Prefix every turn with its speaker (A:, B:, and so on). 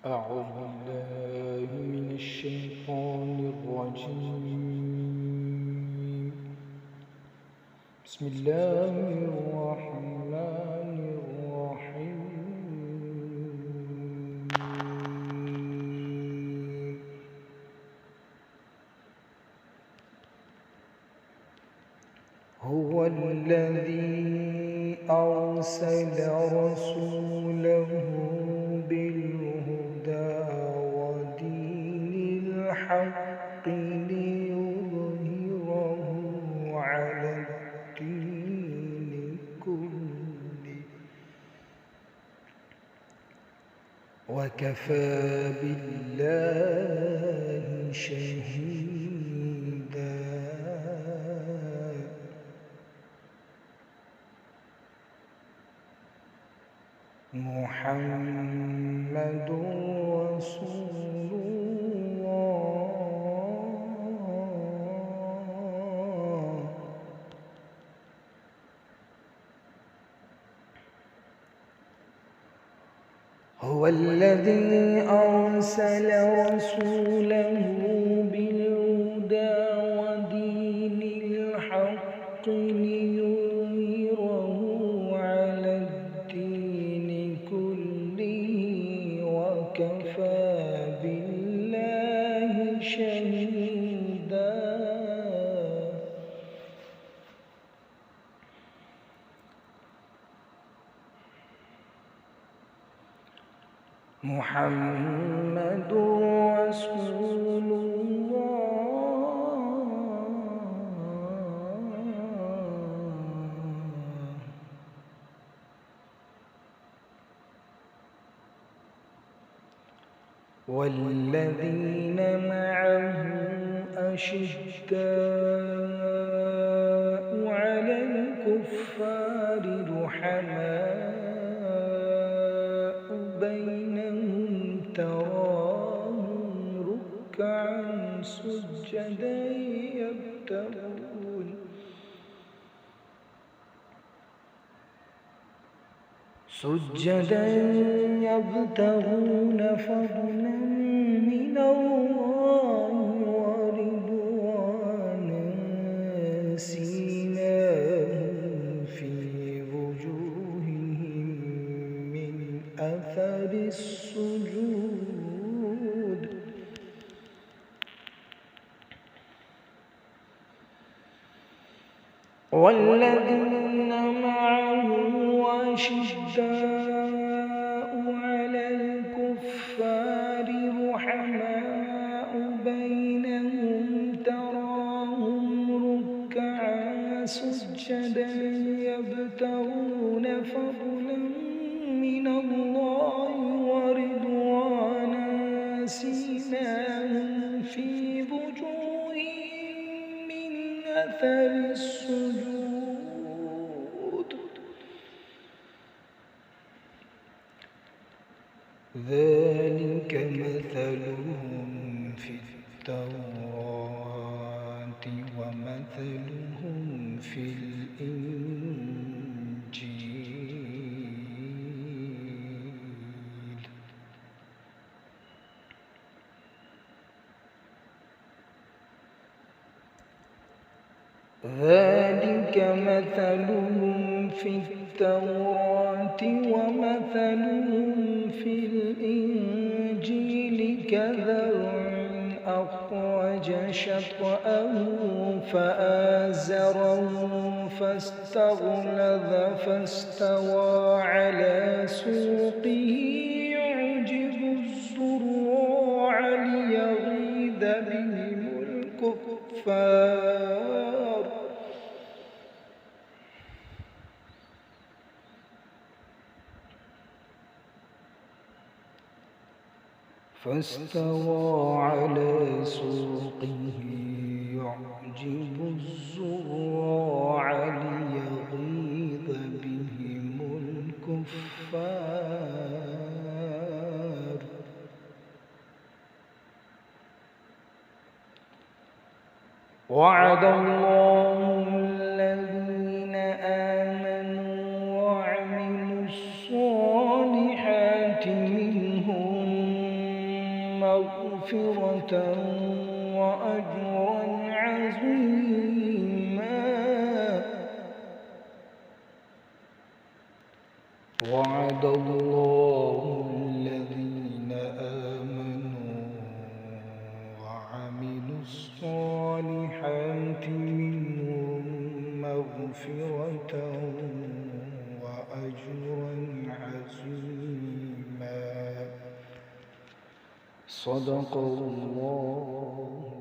A: أعوذ بالله من الشيطان الرجيم. بسم الله الرحمن الرحيم. هو الذي أرسل رسوله بالهدى ودين الحق ليظهره على الدين كله وكفى بالله شهيدا. محمد رسول الله. هو الذي أرسل رسوله بالهدى ودين الحق ليظهره على الدين كله وكفى بالله شهيدا. محمد رسول الله. والذين معه أشداء على الكفار رحماء بينهم تراهم ركعا سجدا يبتغون فضلا من الله ورضوانا سيماهم في وجوههم من أثر السجود والذين معه أشداء على الكفار رحماء بينهم تراهم ركعا سجدا يبتغون فضلا من الله ورضوانا سيماهم في وجوههم من أثر السجود ذلك مثلهم في التوراة ومثلهم في الإنجيل. ذلك مثلهم في التوراة ومثلهم في الإنجيل كزرع أخرج شطأه فآزره فاستغلظ فاستوى على سوقه يعجب الزراع ليغيظ بهم الكفار. فاستوى على سوقه يعجب الزراع ليغيظ بهم الكفار. وعد الله الذين آمنوا وعملوا الصالحات منهم مغفرة وأجرا عظيما. وعد الله الذين آمنوا وعملوا الصالحات منهم مغفرة وأجرا عظيما. صدق الله.